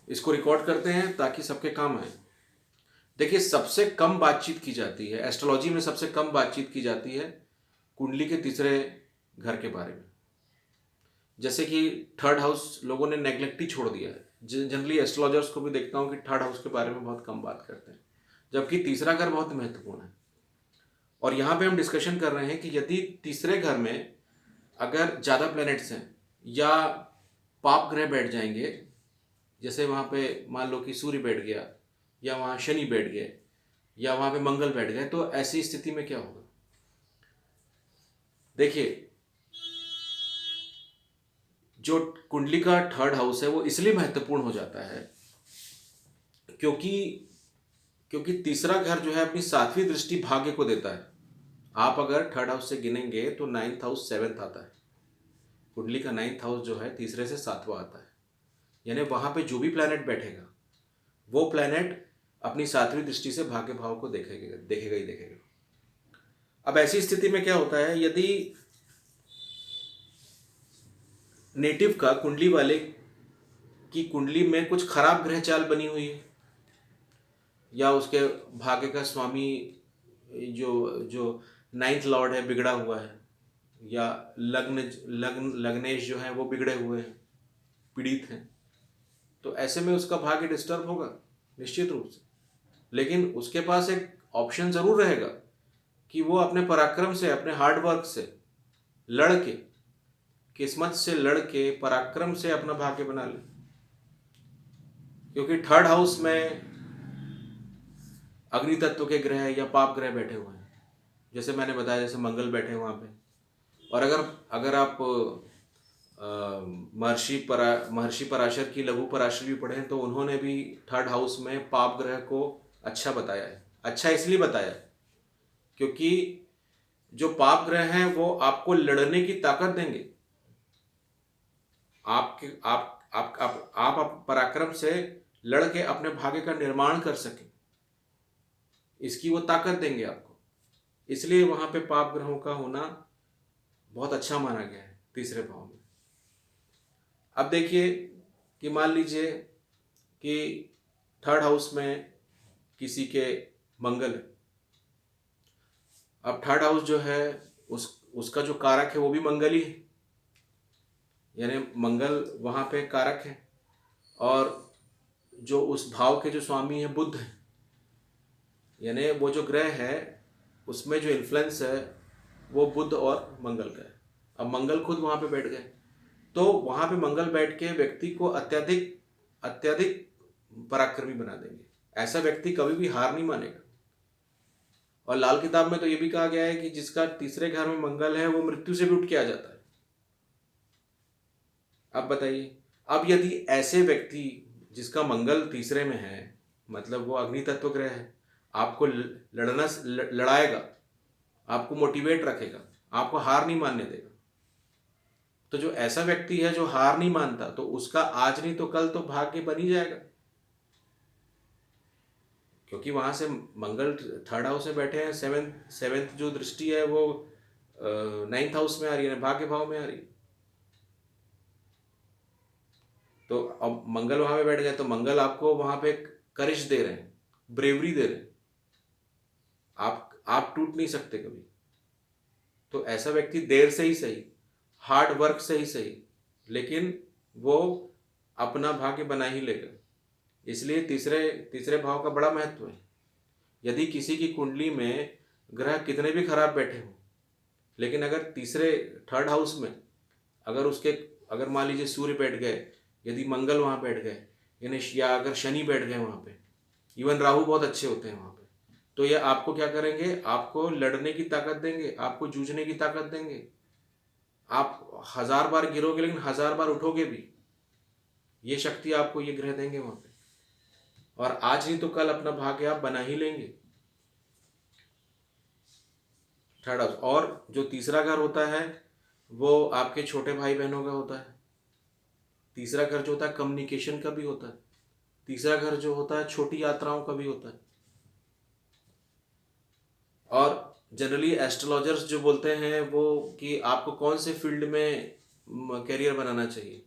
इसको रिकॉर्ड करते हैं ताकि सबके काम आए। देखिए, सबसे कम बातचीत की जाती है एस्ट्रोलॉजी में, सबसे कम बातचीत की जाती है कुंडली के तीसरे घर के बारे में। जैसे कि थर्ड हाउस लोगों ने नेग्लेक्ट ही छोड़ दिया है। जनरली एस्ट्रोलॉजर्स को भी देखता हूँ कि थर्ड हाउस के बारे में बहुत कम बात करते हैं, जबकि तीसरा घर बहुत महत्वपूर्ण है। और यहाँ पे हम डिस्कशन कर रहे हैं कि यदि तीसरे घर में अगर ज़्यादा प्लैनेट्स हैं या पाप ग्रह बैठ जाएंगे, जैसे वहाँ पे मान लो कि सूर्य बैठ गया या वहाँ शनि बैठ गए या वहाँ पे मंगल बैठ गए, तो ऐसी स्थिति में क्या होगा? देखिए, जो कुंडली का थर्ड हाउस है वो इसलिए महत्वपूर्ण हो जाता है क्योंकि क्योंकि तीसरा घर जो है अपनी सातवीं दृष्टि भाग्य को देता है। आप अगर थर्ड हाउस से गिनेंगे तो नाइन्थ हाउस सेवेंथ आता है। कुंडली का नाइन्थ हाउस जो है तीसरे से सातवां आता है, यानी वहां पे जो भी प्लैनेट बैठेगा वो प्लैनेट अपनी सातवीं दृष्टि से भाग्य भाव को देखेगा देखेगा ही देखेगा। अब ऐसी स्थिति में क्या होता है, यदि नेटिव का कुंडली वाले की कुंडली में कुछ खराब ग्रह चाल बनी हुई है या उसके भाग्य का स्वामी जो जो नाइन्थ लॉर्ड है बिगड़ा हुआ है, या लग्नेश जो है वो बिगड़े हुए हैं, पीड़ित हैं, तो ऐसे में उसका भाग्य डिस्टर्ब होगा निश्चित रूप से। लेकिन उसके पास एक ऑप्शन जरूर रहेगा कि वो अपने पराक्रम से, अपने हार्ड वर्क से लड़ के, किस्मत से लड़ के, पराक्रम से अपना भाग्य बना ले। क्योंकि थर्ड हाउस में अग्नि तत्व के ग्रह या पाप ग्रह बैठे हुए हैं, जैसे मैंने बताया, जैसे मंगल बैठे हैं वहाँ पे। और अगर अगर आप महर्षि पराशर की लघु पराशर भी पढ़े तो उन्होंने भी थर्ड हाउस में पाप ग्रह को अच्छा बताया है। अच्छा इसलिए बताया क्योंकि जो पाप ग्रह हैं वो आपको लड़ने की ताकत देंगे, आपके आप पराक्रम से लड़ के अपने भाग्य का निर्माण कर सकें, इसकी वो ताकत देंगे आपको। इसलिए वहां पे पाप ग्रहों का होना बहुत अच्छा माना गया है तीसरे भाव में। अब देखिए कि मान लीजिए कि थर्ड हाउस में किसी के मंगल है। अब थर्ड हाउस जो है उसका जो कारक है वो भी मंगल ही है, यानी मंगल वहाँ पे कारक है। और जो उस भाव के जो स्वामी है बुध है, यानी वो जो ग्रह है उसमें जो इन्फ्लुएंस है वो बुध और मंगल का है। अब मंगल खुद वहाँ पे बैठ गए, तो वहाँ पे मंगल बैठ के व्यक्ति को अत्यधिक अत्यधिक पराक्रमी बना देंगे। ऐसा व्यक्ति कभी भी हार नहीं मानेगा। और लाल किताब में तो ये भी कहा गया है कि जिसका तीसरे घर में मंगल है वो मृत्यु से भी उठ के आ जाता है। अब बताइए, अब यदि ऐसे व्यक्ति जिसका मंगल तीसरे में है, मतलब वो अग्नि तत्व ग्रह है, आपको लड़ाएगा, आपको मोटिवेट रखेगा, आपको हार नहीं मानने देगा, तो जो ऐसा व्यक्ति है जो हार नहीं मानता तो उसका आज नहीं तो कल तो भाग्य बन ही जाएगा। क्योंकि वहां से मंगल थर्ड हाउस में बैठे हैं, सेवेंथ सेवेंथ जो दृष्टि है वो नाइन्थ हाउस में आ रही है, भाग्य भाव में आ रही है। तो अब मंगल वहां पे बैठ गए तो मंगल आपको वहां पे करिश दे रहे हैं, ब्रेवरी दे रहे हैं। आप टूट नहीं सकते कभी। तो ऐसा व्यक्ति देर से ही सही, हार्ड वर्क से ही सही, लेकिन वो अपना भाग्य बना ही लेगा। इसलिए तीसरे तीसरे भाव का बड़ा महत्व है। यदि किसी की कुंडली में ग्रह कितने भी खराब बैठे हों, लेकिन अगर तीसरे थर्ड हाउस में अगर उसके अगर मान लीजिए सूर्य बैठ गए, यदि मंगल वहाँ बैठ गए, यानी या अगर शनि बैठ गए वहाँ पे, इवन राहु बहुत अच्छे होते हैं वहाँ पे, तो ये आपको क्या करेंगे, आपको लड़ने की ताकत देंगे, आपको जूझने की ताकत देंगे। आप 1000 बार गिरोगे लेकिन 1000 बार उठोगे भी, ये शक्ति आपको ये ग्रह देंगे वहाँ पे। और आज नहीं तो कल अपना भाग्य आप बना ही लेंगे। थर्ड हाउस, और जो तीसरा घर होता है वो आपके छोटे भाई बहनों का होता है। तीसरा घर जो होता है कम्युनिकेशन का भी होता है। तीसरा घर जो होता है छोटी यात्राओं का भी होता है। और जनरली एस्ट्रोलॉजर्स जो बोलते हैं वो कि आपको कौन से फील्ड में करियर बनाना चाहिए,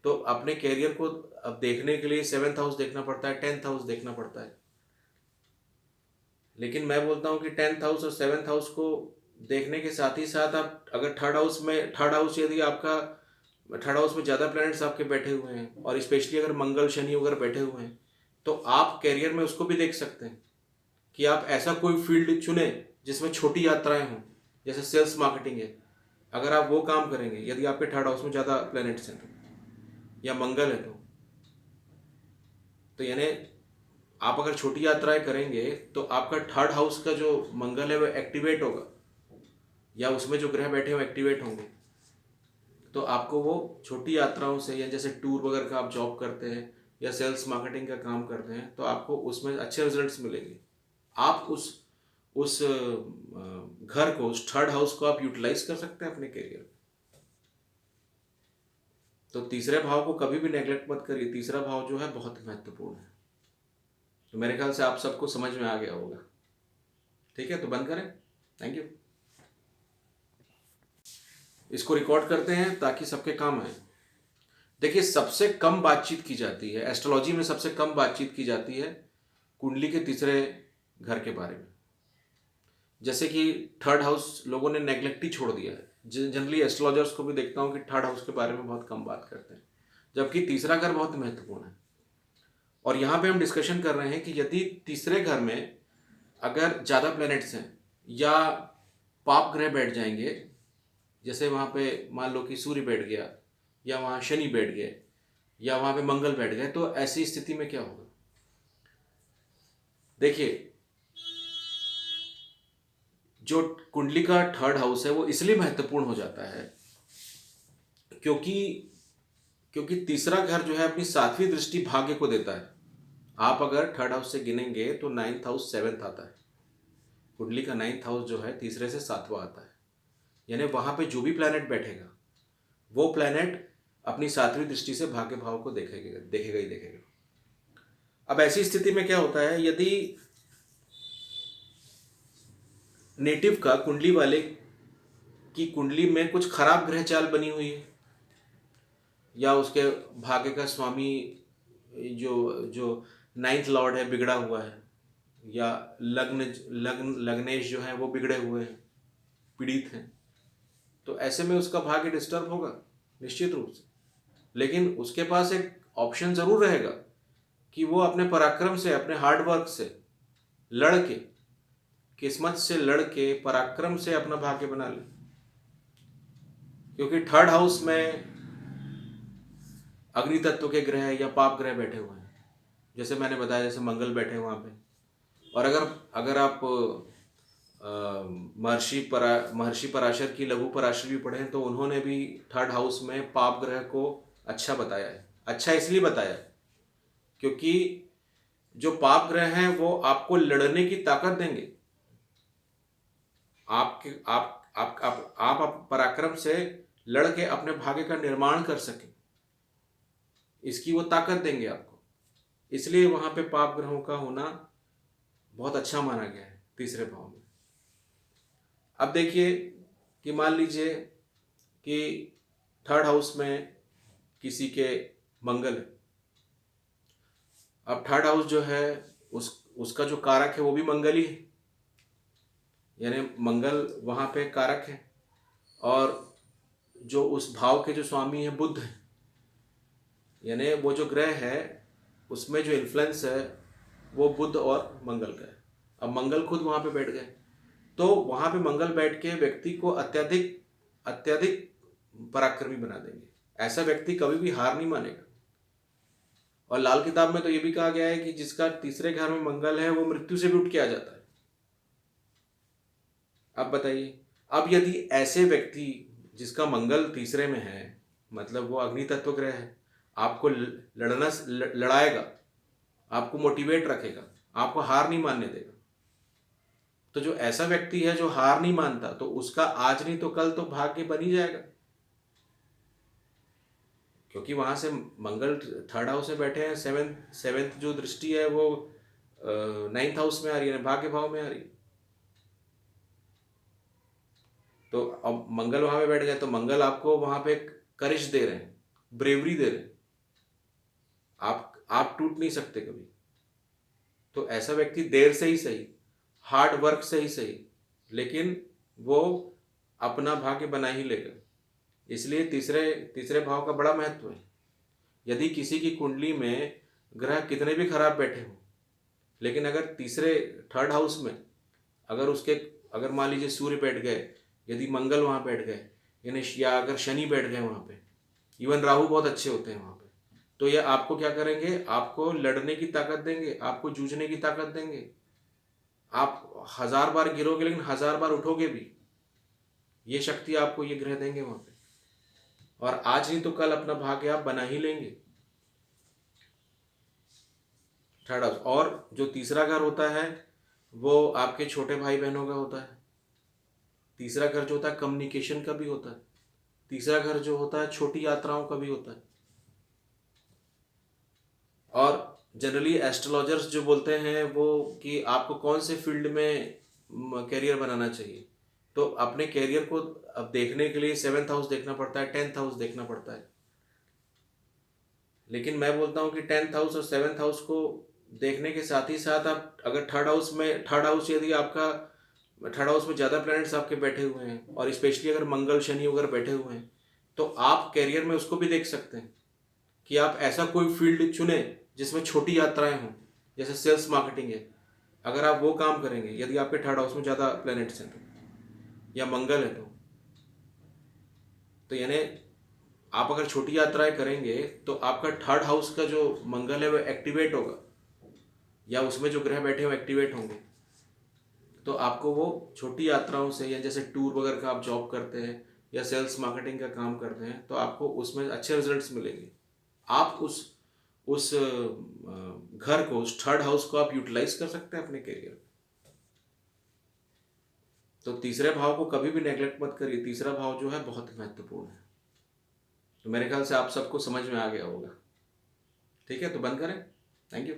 तो अपने कैरियर को अब देखने के लिए 7th हाउस देखना पड़ता है, 10th हाउस देखना पड़ता है। लेकिन मैं बोलता हूँ कि 10th हाउस और 7th हाउस को देखने के साथ ही साथ आप अगर थर्ड हाउस यदि आपका थर्ड हाउस में ज़्यादा प्लैनेट्स आपके बैठे हुए हैं और स्पेशली अगर मंगल शनि वगैरह बैठे हुए हैं, तो आप कैरियर में उसको भी देख सकते हैं कि आप ऐसा कोई फील्ड चुने जिसमें छोटी यात्राएं हों, जैसे सेल्स मार्केटिंग है। अगर आप वो काम करेंगे यदि आपके थर्ड हाउस में ज़्यादा प्लैनेट्स हैं या मंगल है तो यानी आप अगर छोटी यात्राएं करेंगे तो आपका थर्ड हाउस का जो मंगल है वो एक्टिवेट होगा, या उसमें जो ग्रह बैठे हैं वो एक्टिवेट होंगे। तो आपको वो छोटी यात्राओं से, या जैसे टूर वगैरह का आप जॉब करते हैं या सेल्स मार्केटिंग का काम करते हैं, तो आपको उसमें अच्छे रिजल्ट्स मिलेंगे। आप उस घर को, उस थर्ड हाउस को आप यूटिलाइज कर सकते हैं अपने करियर में। तो तीसरे भाव को कभी भी नेग्लेक्ट मत करिए। तीसरा भाव जो है बहुत महत्वपूर्ण है। तो मेरे ख्याल से आप सबको समझ में आ गया होगा। ठीक है, तो बंद करें। Thank you. इसको रिकॉर्ड करते हैं ताकि सबके काम आए। देखिए, सबसे कम बातचीत की जाती है एस्ट्रोलॉजी में, सबसे कम बातचीत की जाती है कुंडली के तीसरे घर के बारे में। जैसे कि थर्ड हाउस लोगों ने नेग्लेक्ट ही छोड़ दिया है। जनरली एस्ट्रोलॉजर्स को भी देखता हूँ कि थर्ड हाउस के बारे में बहुत कम बात करते हैं, जबकि तीसरा घर बहुत महत्वपूर्ण है। और यहाँ पे हम डिस्कशन कर रहे हैं कि यदि तीसरे घर में अगर ज़्यादा प्लैनेट्स हैं या पाप ग्रह बैठ जाएंगे, जैसे वहाँ पे मान लो कि सूर्य बैठ गया, या वहाँ शनि बैठ गए, या वहाँ पे मंगल बैठ गए, तो ऐसी स्थिति में क्या होगा? देखिए, जो कुंडली का थर्ड हाउस है वो इसलिए महत्वपूर्ण हो जाता है क्योंकि क्योंकि तीसरा घर जो है अपनी सातवीं दृष्टि भाग्य को देता है। आप अगर थर्ड हाउस से गिनेंगे तो 9th हाउस 7th आता है। कुंडली का 9th हाउस जो है तीसरे से 7वां आता है। यानी वहां पे जो भी प्लैनेट बैठेगा वो प्लैनेट अपनी सातवीं दृष्टि से भाग्य भाव को देखेगा ही देखेगा। अब ऐसी स्थिति में क्या होता है, यदि नेटिव का, कुंडली वाले की कुंडली में कुछ खराब ग्रह चाल बनी हुई है, या उसके भाग्य का स्वामी जो जो 9th लॉर्ड है बिगड़ा हुआ है, या लग्नेश जो है वो बिगड़े हुए हैं, पीड़ित हैं, तो ऐसे में उसका भाग्य डिस्टर्ब होगा निश्चित रूप से। लेकिन उसके पास एक ऑप्शन जरूर रहेगा कि वो अपने पराक्रम से, अपने हार्डवर्क से लड़ के, किस्मत से लड़ के, पराक्रम से अपना भाग्य बना ले। क्योंकि थर्ड हाउस में अग्नि तत्व के ग्रह या पाप ग्रह बैठे हुए हैं, जैसे मैंने बताया, जैसे मंगल बैठे हैं वहाँ पे। और अगर आप महर्षि पराशर की लघु पराशर भी पढ़ें तो उन्होंने भी थर्ड हाउस में पाप ग्रह को अच्छा बताया है। अच्छा इसलिए बताया क्योंकि जो पाप ग्रह हैं वो आपको लड़ने की ताकत देंगे। आपके आप पराक्रम से लड़ के अपने भाग्य का निर्माण कर सकें, इसकी वो ताकत देंगे आपको। इसलिए वहां पे पाप ग्रहों का होना बहुत अच्छा माना गया है तीसरे भाव में। अब देखिए कि मान लीजिए कि थर्ड हाउस में किसी के मंगल है। अब थर्ड हाउस जो है उसका जो कारक है वो भी मंगल ही है, यानी मंगल वहाँ पे कारक है। और जो उस भाव के जो स्वामी है बुध है, यानी वो जो ग्रह है उसमें जो इन्फ्लुएंस है वो बुध और मंगल का है। अब मंगल खुद वहाँ पे बैठ गए, तो वहाँ पे मंगल बैठ के व्यक्ति को अत्यधिक अत्यधिक पराक्रमी बना देंगे। ऐसा व्यक्ति कभी भी हार नहीं मानेगा। और लाल किताब में तो ये भी कहा गया है कि जिसका तीसरे घर में मंगल है वो मृत्यु से भी उठ के आ जाता है। अब बताइए, अब यदि ऐसे व्यक्ति जिसका मंगल तीसरे में है, मतलब वो अग्नि तत्व ग्रह है, आपको लड़ाएगा, आपको मोटिवेट रखेगा, आपको हार नहीं मानने देगा, तो जो ऐसा व्यक्ति है जो हार नहीं मानता, तो उसका आज नहीं तो कल तो भाग्य बन ही जाएगा। क्योंकि वहां से मंगल थर्ड हाउस में बैठे हैं, सेवेंथ जो दृष्टि है वो 9th हाउस में आ रही है, भाग्य भाव में आ रही है। तो अब मंगल वहां पे बैठ गए तो मंगल आपको वहां पे करिश दे रहे हैं, ब्रेवरी दे रहे हैं आप टूट नहीं सकते कभी। तो ऐसा व्यक्ति देर से ही सही, हार्ड वर्क से ही सही, लेकिन वो अपना भाग्य बना ही लेगा। इसलिए तीसरे तीसरे भाव का बड़ा महत्व है। यदि किसी की कुंडली में ग्रह कितने भी खराब बैठे हों, लेकिन अगर तीसरे थर्ड हाउस में अगर उसके अगर मान लीजिए सूर्य बैठ गए, यदि मंगल वहाँ बैठ गए, यानी या अगर शनि बैठ गए वहाँ पे, इवन राहु बहुत अच्छे होते हैं वहाँ पे, तो ये आपको क्या करेंगे, आपको लड़ने की ताकत देंगे, आपको जूझने की ताकत देंगे। आप 1000 बार गिरोगे लेकिन 1000 बार उठोगे भी। ये शक्ति आपको ये ग्रह देंगे वहाँ पे, और आज नहीं तो कल अपना भाग्य आप बना ही लेंगे। थर्ड हाउस, और जो तीसरा घर होता है वो आपके छोटे भाई बहनों का होता है। तीसरा घर जो होता है कम्युनिकेशन का भी होता है। तीसरा घर जो होता है छोटी यात्राओं का भी होता है। और जनरली एस्ट्रोलॉजर्स जो बोलते हैं वो कि आपको कौन से फील्ड में कैरियर बनाना चाहिए, तो अपने कैरियर को अब देखने के लिए 7th हाउस देखना पड़ता है, 10th हाउस देखना पड़ता है। लेकिन मैं बोलता हूँ कि 10th हाउस और 7th हाउस को देखने के साथ ही साथ आप अगर थर्ड हाउस यदि आपका थर्ड हाउस में ज़्यादा प्लैनेट्स आपके बैठे हुए हैं, और स्पेशली अगर मंगल शनि वगैरह बैठे हुए हैं, तो आप कैरियर में उसको भी देख सकते हैं कि आप ऐसा कोई फील्ड चुने जिसमें छोटी यात्राएं हों, जैसे सेल्स मार्केटिंग है। अगर आप वो काम करेंगे, यदि आपके थर्ड हाउस में ज़्यादा प्लैनेट्स हैं तो, या मंगल है तो यानी आप अगर छोटी यात्राएं करेंगे तो आपका थर्ड हाउस का जो मंगल है वो एक्टिवेट होगा, या उसमें जो ग्रह बैठे हैं वो एक्टिवेट होंगे। तो आपको वो छोटी यात्राओं से, या जैसे टूर वगैरह का आप जॉब करते हैं या सेल्स मार्केटिंग का काम करते हैं, तो आपको उसमें अच्छे रिजल्ट्स मिलेंगे। आप उस घर को, उस थर्ड हाउस को आप यूटिलाइज कर सकते हैं अपने करियर। तो तीसरे भाव को कभी भी नेग्लेक्ट मत करिए। तीसरा भाव जो है बहुत महत्वपूर्ण है। तो मेरे ख्याल से आप सबको समझ में आ गया होगा। ठीक है, तो बंद करें। Thank you.